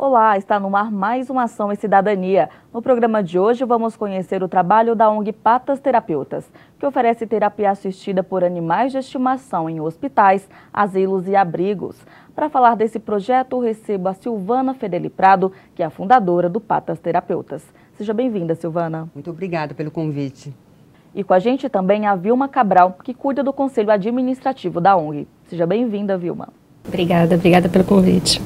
Olá, está no ar mais uma Ação e Cidadania. No programa de hoje vamos conhecer o trabalho da ONG Patas Terapeutas, que oferece terapia assistida por animais de estimação em hospitais, asilos e abrigos. Para falar desse projeto, recebo a Silvana Fedeli Prado, que é a fundadora do Patas Terapeutas. Seja bem-vinda, Silvana. Muito obrigada pelo convite. E com a gente também a Vilma Cabral, que cuida do Conselho Administrativo da ONG. Seja bem-vinda, Vilma. Obrigada pelo convite.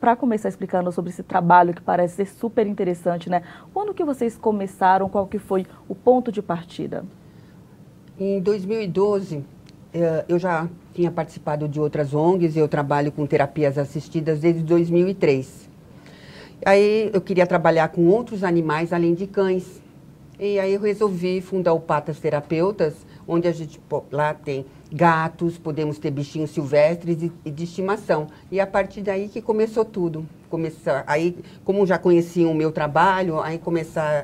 Para começar explicando sobre esse trabalho que parece ser super interessante, né? Quando que vocês começaram? Qual que foi o ponto de partida? Em 2012, eu já tinha participado de outras ONGs, eu trabalho com terapias assistidas desde 2003. Aí eu queria trabalhar com outros animais além de cães. E aí eu resolvi fundar o Patas Terapeutas, onde a gente lá tem gatos, podemos ter bichinhos silvestres e de estimação. E a partir daí que começou tudo. Aí, como já conheciam o meu trabalho, a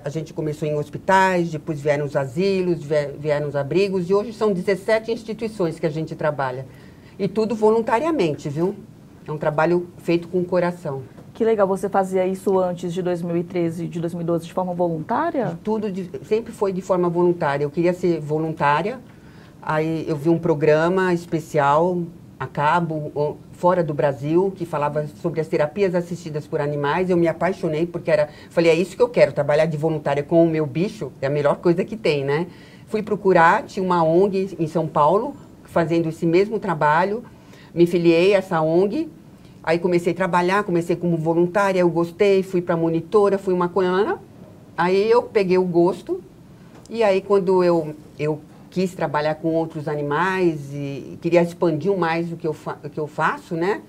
gente começou em hospitais, depois vieram os asilos, vieram os abrigos, e hoje são 17 instituições que a gente trabalha. E tudo voluntariamente, viu? É um trabalho feito com o coração. Que legal, você fazia isso antes de 2013 e de 2012 de forma voluntária? Sempre foi de forma voluntária. Eu queria ser voluntária. Aí eu vi um programa especial, a cabo, fora do Brasil, que falava sobre as terapias assistidas por animais. Eu me apaixonei porque falei, é isso que eu quero, trabalhar de voluntária com o meu bicho, é a melhor coisa que tem, né? Fui procurar, tinha uma ONG em São Paulo, fazendo esse mesmo trabalho, me filiei a essa ONG, aí comecei a trabalhar, comecei como voluntária, eu gostei, fui para monitora, fui uma coreana, aí eu peguei o gosto, e aí quando eu quis trabalhar com outros animais e queria expandir mais o que eu faço, né?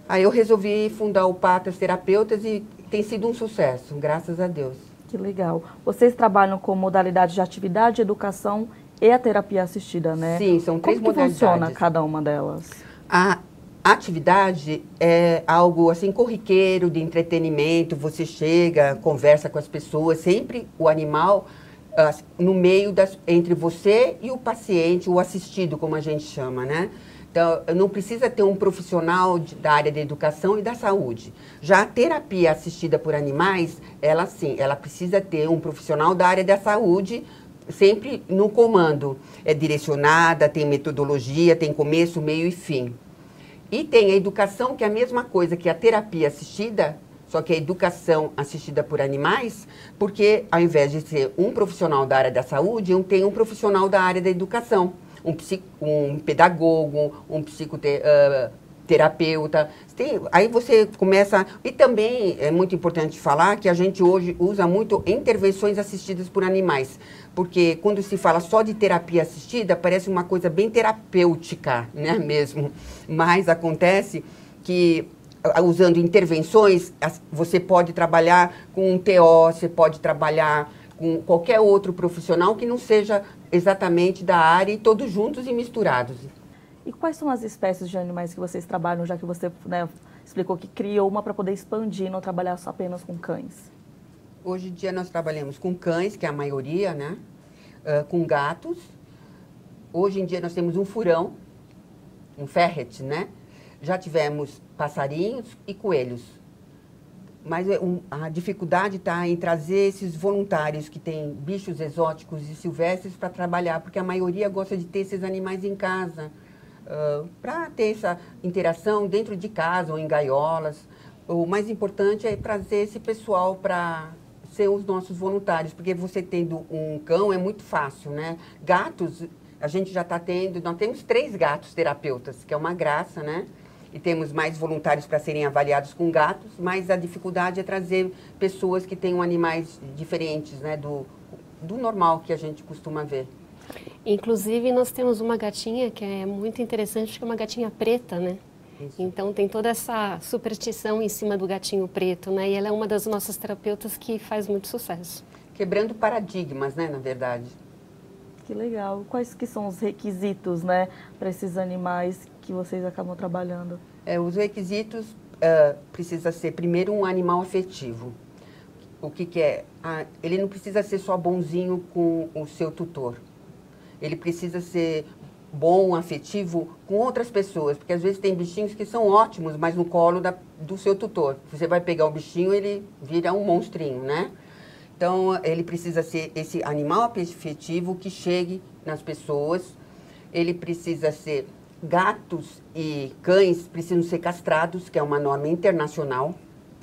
Aí eu resolvi fundar o Patas Terapeutas e tem sido um sucesso, graças a Deus. Que legal. Vocês trabalham com modalidades de atividade, educação e a terapia assistida, né? Sim, são três modalidades. Como funciona cada uma delas? A atividade é algo assim corriqueiro, de entretenimento, você chega, conversa com as pessoas, sempre o animal no meio entre você e o paciente, o assistido, como a gente chama, né? Então, não precisa ter um profissional da área da educação e da saúde. Já a terapia assistida por animais, ela sim, ela precisa ter um profissional da área da saúde, sempre no comando. É direcionada, tem metodologia, tem começo, meio e fim. E tem a educação, que é a mesma coisa que a terapia assistida, só que a educação assistida por animais, porque ao invés de ser um profissional da área da saúde, tem um profissional da área da educação, um pedagogo, um psicoterapeuta. Aí você começa... E também é muito importante falar que a gente hoje usa muito intervenções assistidas por animais, porque quando se fala só de terapia assistida, parece uma coisa bem terapêutica, né, mesmo. Mas acontece que usando intervenções, você pode trabalhar com um TO, você pode trabalhar com qualquer outro profissional que não seja exatamente da área e todos juntos e misturados. E quais são as espécies de animais que vocês trabalham, já que você, né, explicou que criou uma para poder expandir, não trabalhar só apenas com cães? Hoje em dia nós trabalhamos com cães, que é a maioria, né? Com gatos. Hoje em dia nós temos um furão, um ferret, né? Já tivemos passarinhos e coelhos. Mas a dificuldade está em trazer esses voluntários que têm bichos exóticos e silvestres para trabalhar, porque a maioria gosta de ter esses animais em casa, para ter essa interação dentro de casa ou em gaiolas. O mais importante é trazer esse pessoal para ser os nossos voluntários, porque você tendo um cão é muito fácil, né? Gatos, a gente já está tendo, nós temos 3 gatos terapeutas, que é uma graça, né? E temos mais voluntários para serem avaliados com gatos, mas a dificuldade é trazer pessoas que tenham animais diferentes, né, do normal que a gente costuma ver. Inclusive, nós temos uma gatinha que é muito interessante, que é uma gatinha preta, né? Isso. Então, tem toda essa superstição em cima do gatinho preto, né? E ela é uma das nossas terapeutas que faz muito sucesso. Quebrando paradigmas, né, na verdade. Que legal. Quais que são os requisitos, né, para esses animais que vocês acabam trabalhando? Os requisitos precisa ser, primeiro, um animal afetivo. O que é? Ele não precisa ser só bonzinho com o seu tutor. Ele precisa ser bom, afetivo com outras pessoas, porque às vezes tem bichinhos que são ótimos, mas no colo do seu tutor. Você vai pegar o bichinho, ele vira um monstrinho, né? Então, ele precisa ser esse animal afetivo que chegue nas pessoas. Ele precisa ser... Gatos e cães precisam ser castrados, que é uma norma internacional,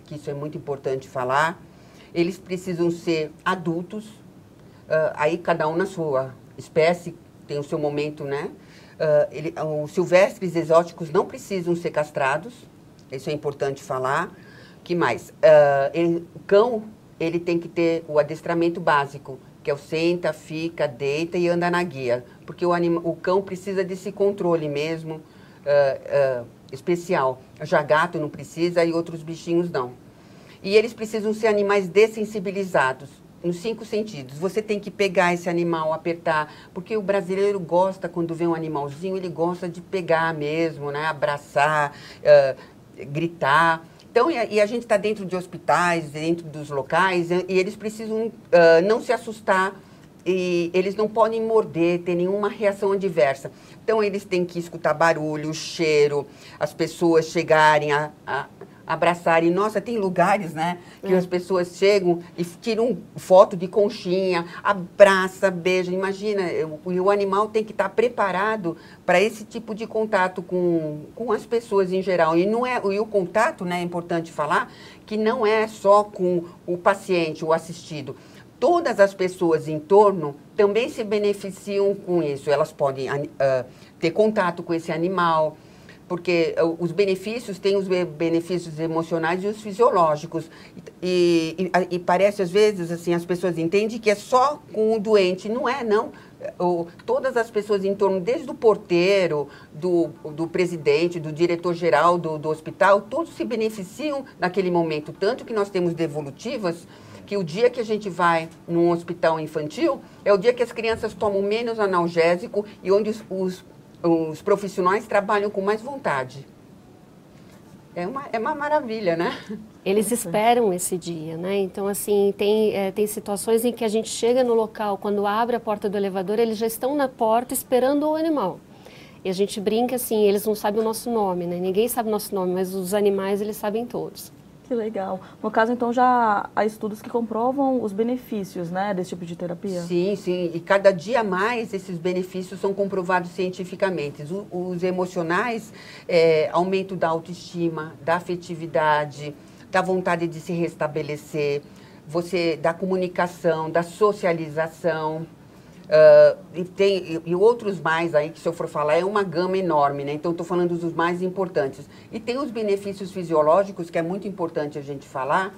que isso é muito importante falar. Eles precisam ser adultos, aí cada um na sua espécie tem o seu momento, né? Os silvestres exóticos não precisam ser castrados, isso é importante falar. Que mais? O cão, ele tem que ter o adestramento básico, que é o senta, fica, deita e anda na guia. Porque o cão precisa desse controle mesmo, especial. Já gato não precisa e outros bichinhos não. E eles precisam ser animais dessensibilizados, nos 5 sentidos. Você tem que pegar esse animal, apertar, porque o brasileiro gosta, quando vê um animalzinho, ele gosta de pegar mesmo, né? Abraçar, gritar. Então, e a gente está dentro de hospitais, dentro dos locais, e eles precisam não se assustar, e eles não podem morder, ter nenhuma reação adversa. Então, eles têm que escutar barulho, cheiro, as pessoas chegarem a abraçarem. Nossa, tem lugares, né, que as pessoas chegam e tiram foto de conchinha, abraça, beija. Imagina, o animal tem que estar preparado para esse tipo de contato com as pessoas em geral. E o contato, né, é importante falar, que não é só com o paciente, o assistido. Todas as pessoas em torno também se beneficiam com isso. Elas podem ter contato com esse animal, porque os benefícios, tem os benefícios emocionais e os fisiológicos. E parece, às vezes, assim, as pessoas entendem que é só com o doente. Não é, não. Todas as pessoas em torno, desde o porteiro, do presidente, do diretor-geral do hospital, todos se beneficiam naquele momento. Tanto que nós temos devolutivas, que o dia que a gente vai num hospital infantil, é o dia que as crianças tomam menos analgésico e onde os profissionais trabalham com mais vontade. É uma maravilha, né? Eles esperam esse dia, né? Então, assim, tem situações em que a gente chega no local, quando abre a porta do elevador, eles já estão na porta esperando o animal. E a gente brinca assim, eles não sabem o nosso nome, né? Ninguém sabe o nosso nome, mas os animais eles sabem todos. Que legal. No caso, então, já há estudos que comprovam os benefícios, né, desse tipo de terapia? Sim, sim. E cada dia mais esses benefícios são comprovados cientificamente. Os emocionais, aumento da autoestima, da afetividade, da vontade de se restabelecer, da comunicação, da socialização. E outros mais aí, que se eu for falar, é uma gama enorme, né? Então, estou falando dos mais importantes. E tem os benefícios fisiológicos, que é muito importante a gente falar,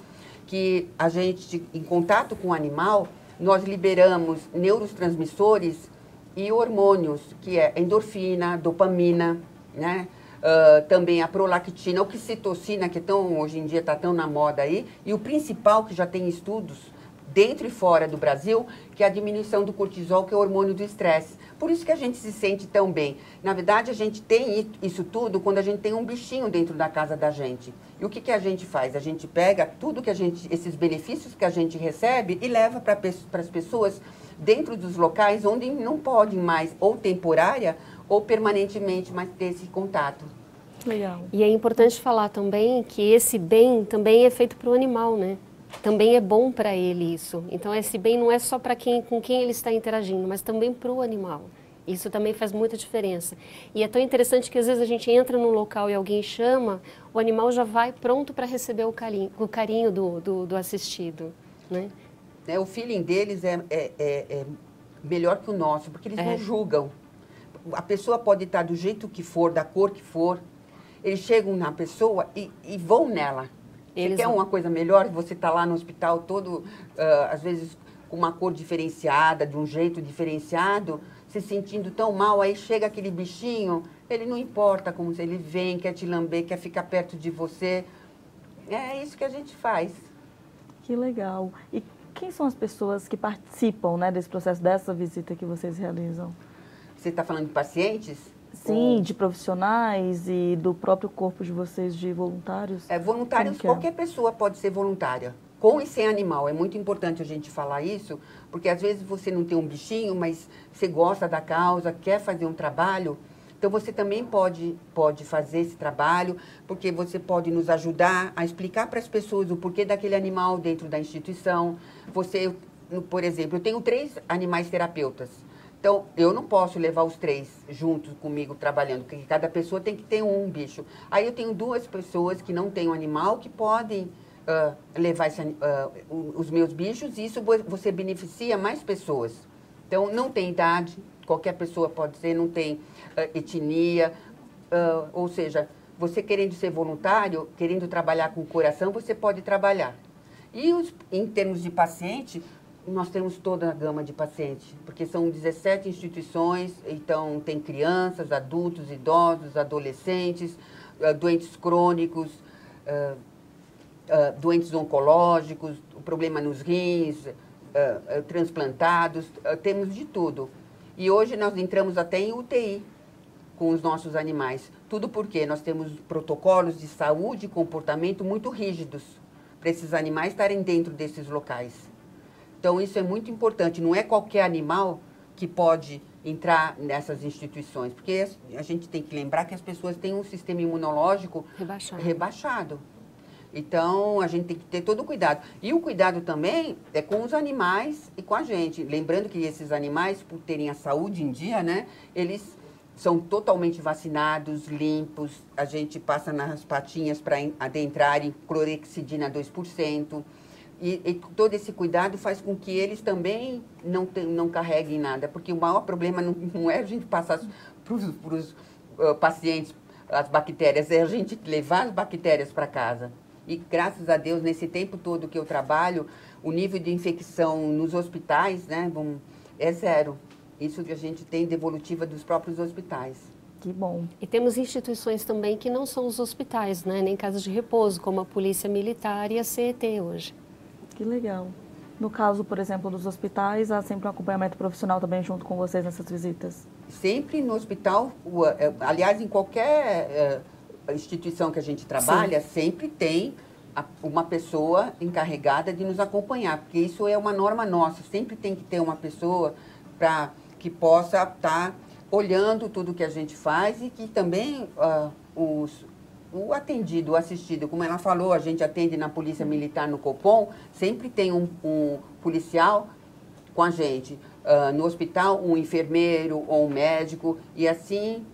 que a gente, em contato com o animal, nós liberamos neurotransmissores e hormônios, que é endorfina, dopamina, né? Também a prolactina, a oxitocina, que hoje em dia está tão na moda aí, e o principal, que já tem estudos, dentro e fora do Brasil, que é a diminuição do cortisol, que é o hormônio do estresse. Por isso que a gente se sente tão bem. Na verdade, a gente tem isso tudo quando a gente tem um bichinho dentro da casa da gente. E o que a gente faz? A gente pega tudo que esses benefícios que a gente recebe e leva para as pessoas dentro dos locais onde não podem mais, ou temporária, ou permanentemente, mais ter esse contato. Legal. E é importante falar também que esse bem também é feito para o animal, né? Também é bom para ele isso. Então, esse bem não é só para com quem ele está interagindo, mas também para o animal. Isso também faz muita diferença. E é tão interessante que às vezes a gente entra num local e alguém chama, o animal já vai pronto para receber o carinho do assistido, né? O feeling deles é melhor que o nosso, porque eles não julgam. A pessoa pode estar do jeito que for, da cor que for, eles chegam na pessoa e vão nela. Você quer uma coisa melhor? Você está lá no hospital todo, às vezes, com uma cor diferenciada, de um jeito diferenciado, se sentindo tão mal, aí chega aquele bichinho, ele não importa como ele vem, quer te lamber, quer ficar perto de você. É isso que a gente faz. Que legal. E quem são as pessoas que participam, né, desse processo, dessa visita que vocês realizam? Você está falando de pacientes? Sim, de profissionais e do próprio corpo de vocês, de voluntários? Voluntários, qualquer pessoa pode ser voluntária. com e sem animal. É muito importante a gente falar isso, porque às vezes você não tem um bichinho, mas você gosta da causa, quer fazer um trabalho, então você também pode fazer esse trabalho, porque você pode nos ajudar a explicar para as pessoas o porquê daquele animal dentro da instituição. Você, por exemplo, eu tenho 3 animais terapeutas. Então, eu não posso levar os 3 juntos comigo trabalhando, porque cada pessoa tem que ter um bicho. Aí eu tenho 2 pessoas que não têm um animal que podem levar os meus bichos, e isso você beneficia mais pessoas. Então, não tem idade, qualquer pessoa pode ser, não tem etnia, ou seja, você querendo ser voluntário, querendo trabalhar com o coração, você pode trabalhar. E em termos de paciente, nós temos toda a gama de pacientes, porque são 17 instituições, então tem crianças, adultos, idosos, adolescentes, doentes crônicos, doentes oncológicos, o problema nos rins, transplantados, temos de tudo. E hoje nós entramos até em UTI com os nossos animais. Tudo porque nós temos protocolos de saúde e comportamento muito rígidos para esses animais estarem dentro desses locais. Então, isso é muito importante. Não é qualquer animal que pode entrar nessas instituições, porque a gente tem que lembrar que as pessoas têm um sistema imunológico rebaixado. Então, a gente tem que ter todo o cuidado. E o cuidado também é com os animais e com a gente. Lembrando que esses animais, por terem a saúde em dia, né, eles são totalmente vacinados, limpos. A gente passa nas patinhas para adentrarem clorexidina 2%. E todo esse cuidado faz com que eles também não carreguem nada. Porque o maior problema não é a gente passar para os pacientes as bactérias, é a gente levar as bactérias para casa. E, graças a Deus, nesse tempo todo que eu trabalho, o nível de infecção nos hospitais, né, é 0. Isso que a gente tem devolutiva dos próprios hospitais. Que bom. E temos instituições também que não são os hospitais, né, nem casas de repouso, como a Polícia Militar e a CET hoje. Que legal. No caso, por exemplo, dos hospitais, há sempre um acompanhamento profissional também junto com vocês nessas visitas? Sempre no hospital, aliás, em qualquer instituição que a gente trabalha, sim, sempre tem uma pessoa encarregada de nos acompanhar, porque isso é uma norma nossa, sempre tem que ter uma pessoa que possa estar olhando tudo que a gente faz e que também o atendido, o assistido, como ela falou, a gente atende na Polícia Militar, no Copom, sempre tem um policial com a gente. No hospital, um enfermeiro ou um médico, e assim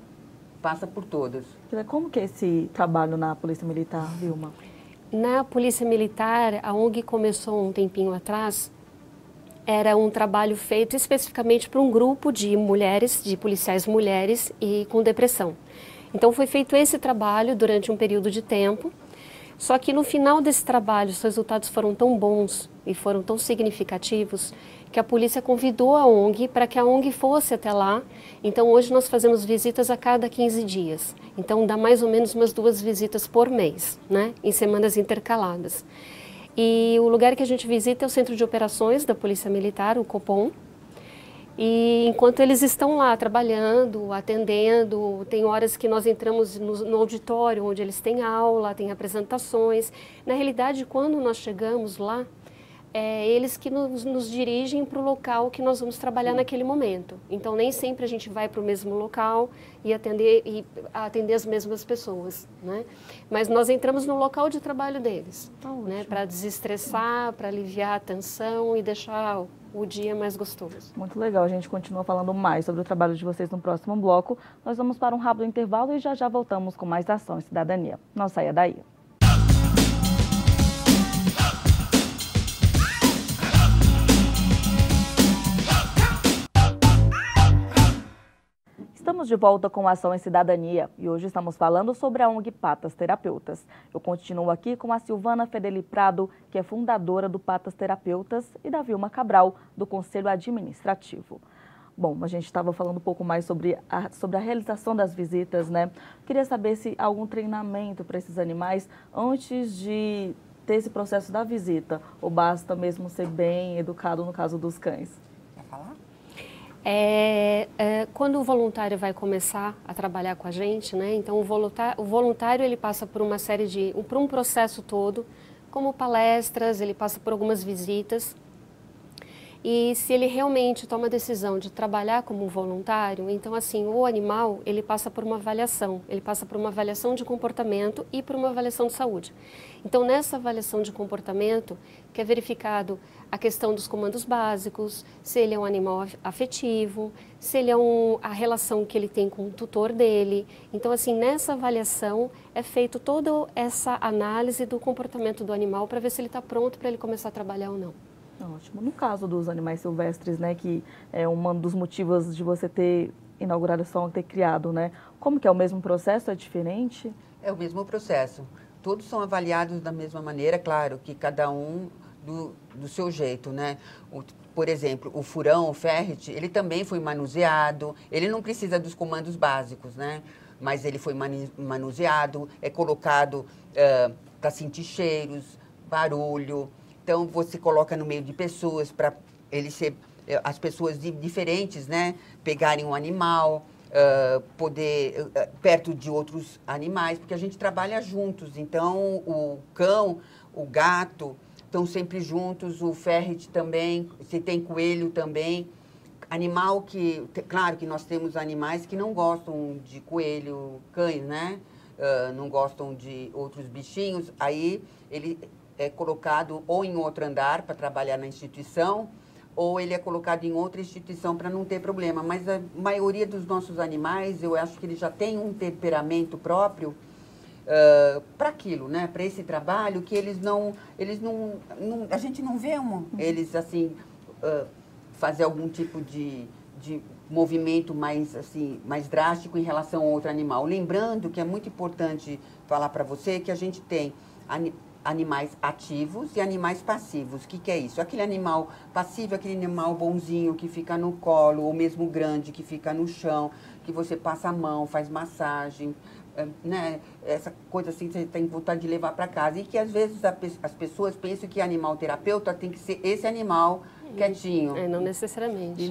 passa por todos. Como que é esse trabalho na Polícia Militar, Vilma? Na Polícia Militar, a ONG começou um tempinho atrás, era um trabalho feito especificamente para um grupo de mulheres, de policiais mulheres e com depressão. Então foi feito esse trabalho durante um período de tempo, só que no final desse trabalho os resultados foram tão bons e foram tão significativos que a polícia convidou a ONG para que a ONG fosse até lá. Então hoje nós fazemos visitas a cada 15 dias. Então dá mais ou menos umas 2 visitas por mês, né, em semanas intercaladas. E o lugar que a gente visita é o Centro de Operações da Polícia Militar, o Copom. E enquanto eles estão lá trabalhando, atendendo, tem horas que nós entramos no auditório onde eles têm aula, têm apresentações. Na realidade, quando nós chegamos lá, é eles que nos dirigem para o local que nós vamos trabalhar naquele momento. Então, nem sempre a gente vai para o mesmo local e atender as mesmas pessoas, né? Mas nós entramos no local de trabalho deles, né? Para desestressar, para aliviar a tensão e deixar o dia mais gostoso. Muito legal, a gente continua falando mais sobre o trabalho de vocês no próximo bloco. Nós vamos para um rápido intervalo e já voltamos com mais Ação e Cidadania. Não saia daí. Estamos de volta com Ação e Cidadania e hoje estamos falando sobre a ONG Patas Terapeutas. Eu continuo aqui com a Silvana Fedeli Prado, que é fundadora do Patas Terapeutas, e da Vilma Cabral, do Conselho Administrativo. Bom, a gente estava falando um pouco mais sobre a realização das visitas, né? Queria saber se há algum treinamento para esses animais antes de ter esse processo da visita, ou basta mesmo ser bem educado no caso dos cães? Quer falar? Quando o voluntário vai começar a trabalhar com a gente, né? Então o voluntário ele passa por uma série por um processo todo, como palestras, ele passa por algumas visitas. E se ele realmente toma a decisão de trabalhar como voluntário, então assim, o animal, ele passa por uma avaliação, ele passa por uma avaliação de comportamento e por uma avaliação de saúde. Então nessa avaliação de comportamento, que é verificado a questão dos comandos básicos, se ele é um animal afetivo, se ele é a relação que ele tem com o tutor dele. Então assim, nessa avaliação é feito toda essa análise do comportamento do animal para ver se ele está pronto para ele começar a trabalhar ou não. Ótimo. No caso dos animais silvestres, né, que é um dos motivos de você ter inaugurado essa ONG, ter criado, né? Como que é o mesmo processo? É diferente? É o mesmo processo. Todos são avaliados da mesma maneira, claro, que cada um do seu jeito, né? Por exemplo, o furão, o ferret, ele também foi manuseado, ele não precisa dos comandos básicos, né? Mas ele foi manuseado, é colocado para sentir cheiros, barulho. Então, você coloca no meio de pessoas para as pessoas diferentes, né, pegarem um animal, poder, perto de outros animais, porque a gente trabalha juntos. Então, o cão, o gato estão sempre juntos, o ferret também, se tem coelho também. Animal que, claro que nós temos animais que não gostam de coelho, cães, né, não gostam de outros bichinhos, aí ele é colocado ou em outro andar para trabalhar na instituição, ou ele é colocado em outra instituição para não ter problema. Mas a maioria dos nossos animais, eu acho que eles já têm um temperamento próprio para aquilo, né? Para esse trabalho, que a gente não vê eles assim fazer algum tipo de movimento mais drástico em relação a outro animal. Lembrando que é muito importante falar para você que a gente tem animais ativos e animais passivos. O que é isso? Aquele animal passivo, aquele animal bonzinho que fica no colo, ou mesmo grande que fica no chão, que você passa a mão, faz massagem, né? Essa coisa assim que você tem vontade de levar para casa. E que às vezes as pessoas pensam que animal terapeuta tem que ser esse animal quietinho. Não necessariamente.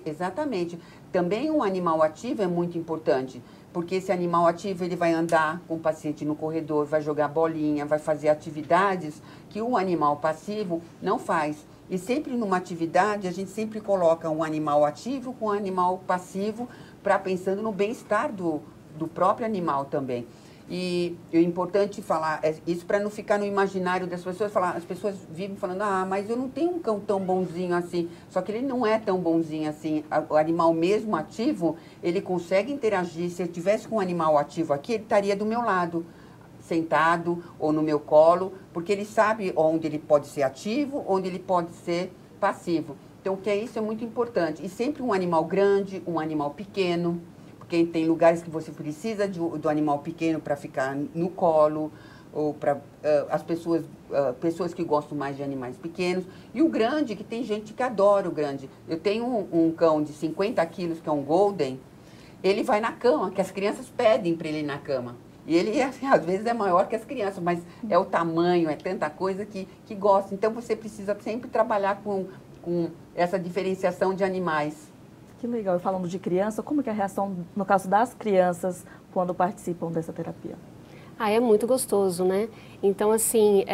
Exatamente. Também um animal ativo é muito importante. Porque esse animal ativo, ele vai andar com o paciente no corredor, vai jogar bolinha, vai fazer atividades que o animal passivo não faz. E sempre numa atividade, a gente sempre coloca um animal ativo com um animal passivo, pensando no bem-estar do próprio animal também. E é importante falar isso para não ficar no imaginário das pessoas. As pessoas vivem falando, mas eu não tenho um cão tão bonzinho assim. Só que ele não é tão bonzinho assim. O animal mesmo ativo, ele consegue interagir. Se eu tivesse com um animal ativo aqui, ele estaria do meu lado, sentado ou no meu colo, porque ele sabe onde ele pode ser ativo, onde ele pode ser passivo. Então, isso é muito importante. E sempre um animal grande, um animal pequeno. Porque tem lugares que você precisa do animal pequeno para ficar no colo, ou para as pessoas que gostam mais de animais pequenos. E o grande, que tem gente que adora o grande. Eu tenho um cão de 50 quilos, que é um golden, ele vai na cama, que as crianças pedem para ele ir na cama. E ele, assim, às vezes, é maior que as crianças, mas é o tamanho, é tanta coisa que gosta. Então, você precisa sempre trabalhar com essa diferenciação de animais. Que legal. E falando de criança, como que é a reação, no caso das crianças, quando participam dessa terapia? É muito gostoso, né? Então, assim,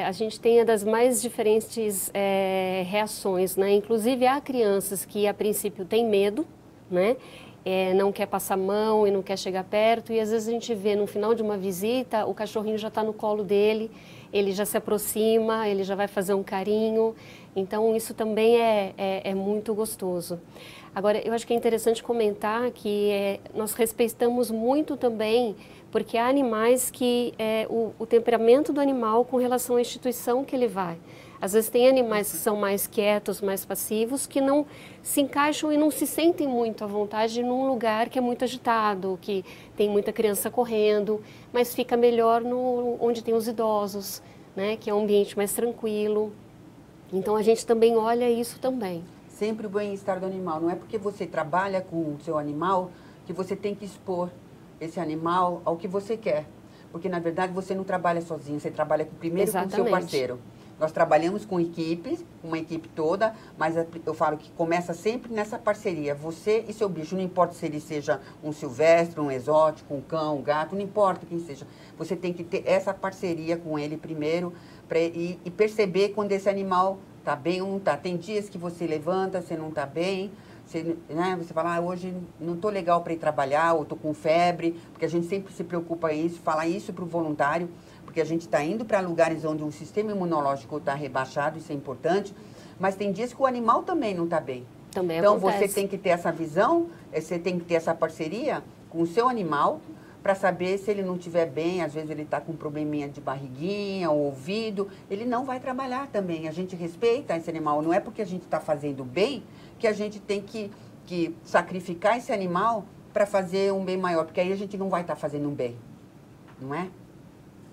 a gente tem das mais diferentes reações, né? Inclusive, há crianças que, a princípio, têm medo, né? Não quer passar a mão e não quer chegar perto. E, às vezes, a gente vê, no final de uma visita, o cachorrinho já está no colo dele, ele já se aproxima, ele já vai fazer um carinho. Então, isso também é muito gostoso. Agora, eu acho que é interessante comentar que nós respeitamos muito também, porque há animais que o temperamento do animal com relação à instituição que ele vai. Às vezes tem animais que são mais quietos, mais passivos, que não se encaixam e não se sentem muito à vontade num lugar que é muito agitado, que tem muita criança correndo, mas fica melhor onde tem os idosos, né, que é um ambiente mais tranquilo. Então a gente também olha isso também. Sempre o bem-estar do animal. Não é porque você trabalha com o seu animal que você tem que expor esse animal ao que você quer. Porque, na verdade, você não trabalha sozinho, você trabalha primeiro com o seu parceiro. Nós trabalhamos com equipes, uma equipe toda, mas eu falo que começa sempre nessa parceria. Você e seu bicho, não importa se ele seja um silvestre, um exótico, um cão, um gato, não importa quem seja. Você tem que ter essa parceria com ele primeiro e perceber quando esse animal está bem ou não está. Tem dias que você levanta, você não está bem, você fala, hoje não estou legal para ir trabalhar, ou estou com febre, porque a gente sempre se preocupa isso, falar isso para o voluntário, porque a gente está indo para lugares onde o sistema imunológico está rebaixado, isso é importante, mas tem dias que o animal também não está bem. Também então, acontece. você tem que ter essa visão, você tem que ter essa parceria com o seu animal, para saber se ele não estiver bem, às vezes ele está com um probleminha de barriguinha, ou ouvido, ele não vai trabalhar também. A gente respeita esse animal, não é porque a gente está fazendo bem que a gente tem que sacrificar esse animal para fazer um bem maior, porque aí a gente não vai estar fazendo um bem, não é?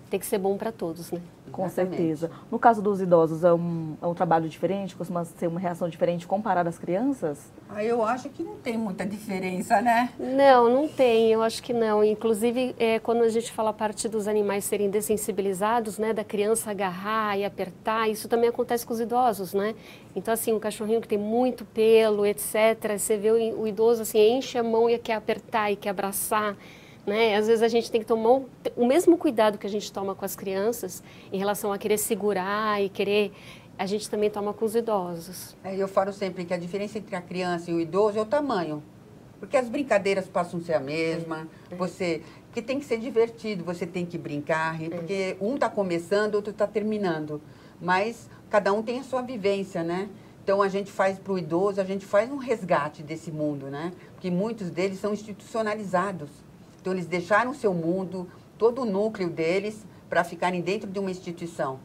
Tem que ser bom para todos, né? Com certeza. No caso dos idosos, é um trabalho diferente? Costuma ser uma reação diferente comparada às crianças? Eu acho que não tem muita diferença, né? Não, não tem, eu acho que não. Inclusive, quando a gente fala a parte dos animais serem dessensibilizados, né, da criança agarrar e apertar, isso também acontece com os idosos, né? Então, assim, um cachorrinho que tem muito pelo, etc., você vê o idoso, assim, enche a mão e quer apertar e quer abraçar. Né? Às vezes a gente tem que tomar o mesmo cuidado que a gente toma com as crianças em relação a querer segurar e querer, a gente também toma com os idosos. Eu falo sempre que a diferença entre a criança e o idoso é o tamanho, porque as brincadeiras passam a ser a mesma, porque tem que ser divertido, você tem que brincar, porque um está começando, outro está terminando, mas cada um tem a sua vivência, né? Então, a gente faz para o idoso, a gente faz um resgate desse mundo, né? Porque muitos deles são institucionalizados. Então, eles deixaram o seu mundo, todo o núcleo deles, para ficarem dentro de uma instituição.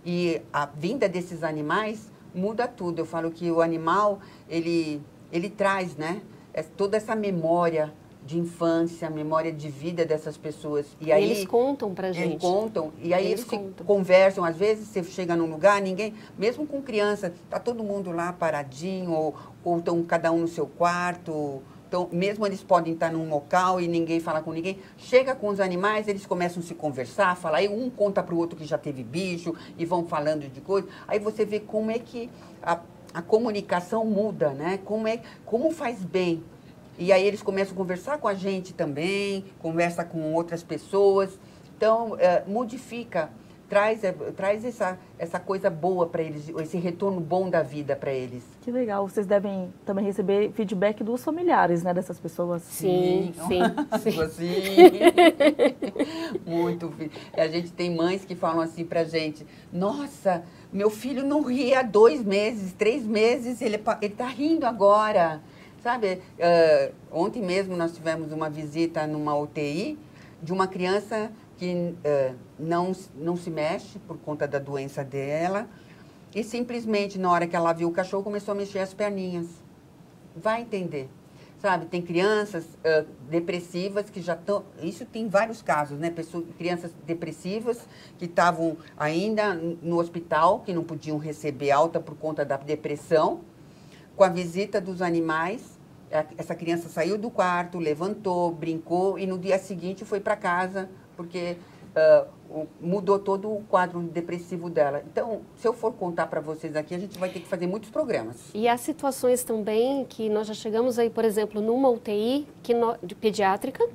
E a vinda desses animais muda tudo. Eu falo que o animal, ele traz, né, toda essa memória de infância, memória de vida dessas pessoas. E aí, eles contam pra gente. Eles contam, e aí eles conversam. Às vezes, você chega num lugar, ninguém, mesmo com criança, tá todo mundo lá paradinho, ou estão cada um no seu quarto. Então, mesmo eles podem estar num local e ninguém fala com ninguém, chega com os animais, eles começam a se conversar, falar, aí um conta para o outro que já teve bicho e vão falando de coisas. Aí você vê como é que a comunicação muda, né? Como faz bem. E aí eles começam a conversar com a gente também, conversa com outras pessoas. Então, modifica, traz essa coisa boa para eles, esse retorno bom da vida para eles. Que legal. Vocês devem também receber feedback dos familiares, né, dessas pessoas? Sim. Sim. Muito. A gente tem mães que falam assim pra gente, nossa, meu filho não ria há 2 meses, 3 meses, ele tá rindo agora. Sabe, ontem mesmo nós tivemos uma visita numa UTI de uma criança que não se mexe por conta da doença dela e simplesmente na hora que ela viu o cachorro começou a mexer as perninhas. Vai entender. Sabe, tem crianças depressivas que já estão... Isso tem vários casos, né? Crianças depressivas que estavam ainda no hospital, que não podiam receber alta por conta da depressão. Com a visita dos animais, essa criança saiu do quarto, levantou, brincou e no dia seguinte foi para casa, porque mudou todo o quadro depressivo dela. Então, se eu for contar para vocês aqui, a gente vai ter que fazer muitos programas. E há situações também que nós já chegamos aí, por exemplo, numa UTI de pediátrica,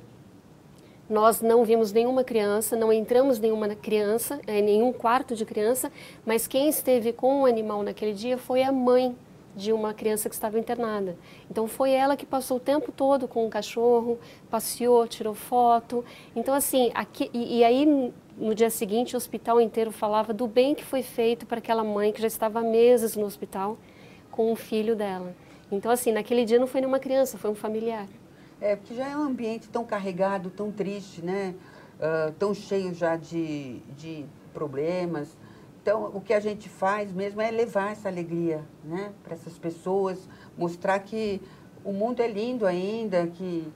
nós não vimos nenhuma criança, não entramos nenhuma criança, em nenhum quarto de criança, mas quem esteve com o animal naquele dia foi a mãe de uma criança que estava internada. Então, foi ela que passou o tempo todo com o cachorro, passeou, tirou foto. Então, assim, e aí, no dia seguinte, o hospital inteiro falava do bem que foi feito para aquela mãe que já estava há meses no hospital com o filho dela. Então, assim, naquele dia não foi nenhuma criança, foi um familiar. Porque já é um ambiente tão carregado, tão triste, né? Tão cheio já de problemas. Então, o que a gente faz mesmo é levar essa alegria, né, para essas pessoas, mostrar que o mundo é lindo ainda, que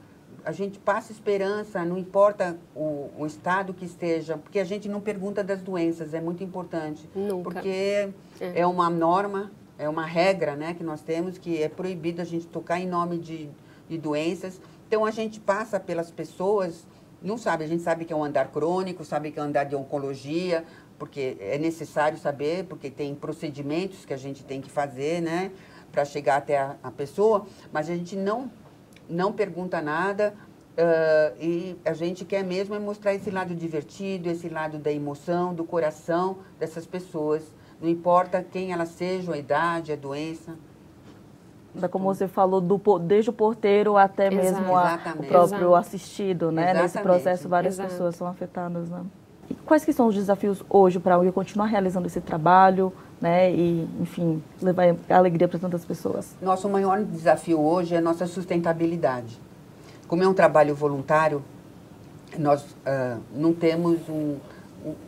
a gente passa esperança, não importa o estado que esteja, porque a gente não pergunta das doenças, é muito importante. Nunca. Porque é uma norma, é uma regra, né, que nós temos, que é proibido a gente tocar em nome de doenças. Então, a gente passa pelas pessoas, não sabe, a gente sabe que é um andar crônico, sabe que é um andar de oncologia, porque é necessário saber, porque tem procedimentos que a gente tem que fazer, né, para chegar até a pessoa, mas a gente não pergunta nada, E a gente quer mesmo é mostrar esse lado divertido, esse lado da emoção, do coração dessas pessoas. Não importa quem elas sejam, a idade, a doença. Como você falou, desde o porteiro até mesmo o próprio assistido, né? Exatamente. Nesse processo, várias pessoas são afetadas, né? E quais que são os desafios hoje para a ONG continuar realizando esse trabalho, né? E, enfim, levar alegria para tantas pessoas? Nosso maior desafio hoje é a nossa sustentabilidade. Como é um trabalho voluntário, nós não temos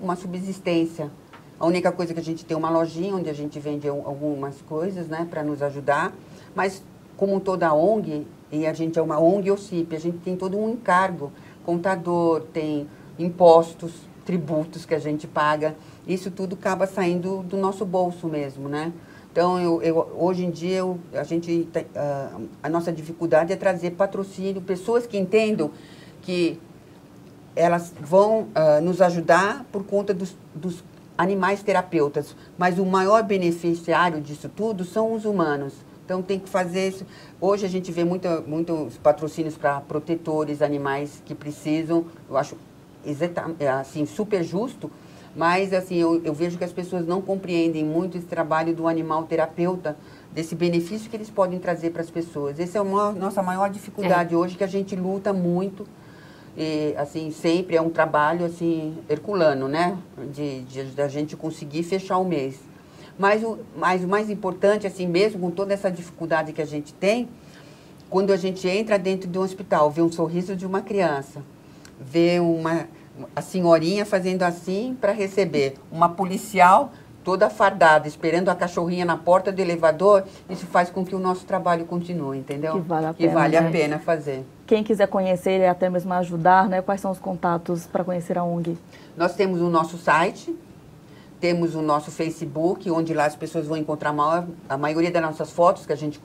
uma subsistência. A única coisa que a gente tem é uma lojinha onde a gente vende algumas coisas, né, para nos ajudar. Mas, como toda ONG, e a gente é uma ONG OCIP, a gente tem todo um encargo. Contador, tem impostos, tributos que a gente paga. Isso tudo acaba saindo do nosso bolso mesmo, né? Então, hoje em dia, a nossa dificuldade é trazer patrocínio, pessoas que entendam que elas vão nos ajudar por conta dos animais terapeutas, mas o maior beneficiário disso tudo são os humanos. Então, tem que fazer isso. Hoje, a gente vê muitos patrocínios para protetores, animais que precisam. Eu acho assim, super justo, mas assim, eu vejo que as pessoas não compreendem muito esse trabalho do animal terapeuta, desse benefício que eles podem trazer para as pessoas. Essa é a nossa maior dificuldade hoje, que a gente luta muito. E, assim, sempre é um trabalho, assim, herculano, né? Da gente conseguir fechar o mês. Mas o mais importante, assim, mesmo com toda essa dificuldade que a gente tem, quando a gente entra dentro de um hospital, vê um sorriso de uma criança, vê a senhorinha fazendo assim para receber, uma policial toda fardada, esperando a cachorrinha na porta do elevador, isso faz com que o nosso trabalho continue, entendeu? Que vale a pena fazer. Quem quiser conhecer e até mesmo ajudar, né? Quais são os contatos para conhecer a ONG? Nós temos o nosso site, temos o nosso Facebook, onde lá as pessoas vão encontrar a maioria das nossas fotos, que a gente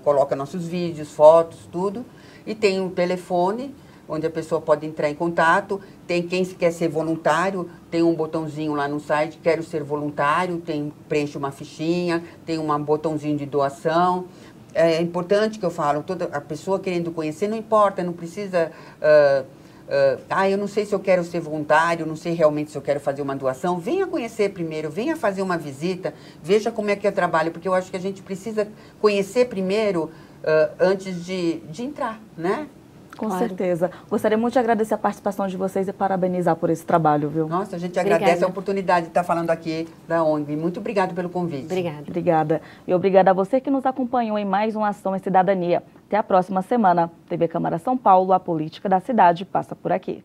coloca nossos vídeos, fotos, tudo. E tem um telefone, onde a pessoa pode entrar em contato. Tem quem quer ser voluntário, tem um botãozinho lá no site, quero ser voluntário, preenche uma fichinha, tem um botãozinho de doação. É importante que eu falo, toda a pessoa querendo conhecer, não importa, não precisa... eu não sei se eu quero ser voluntário, não sei realmente se eu quero fazer uma doação. Venha conhecer primeiro, venha fazer uma visita, veja como é que eu trabalho, porque eu acho que a gente precisa conhecer primeiro antes de entrar, né? Com certeza. Gostaria muito de agradecer a participação de vocês e parabenizar por esse trabalho, viu? Nossa, a gente agradece a oportunidade de estar falando aqui da ONG. Muito obrigada pelo convite. Obrigada. E obrigada a você que nos acompanhou em mais uma Ação em Cidadania. Até a próxima semana. TV Câmara São Paulo, a política da cidade passa por aqui.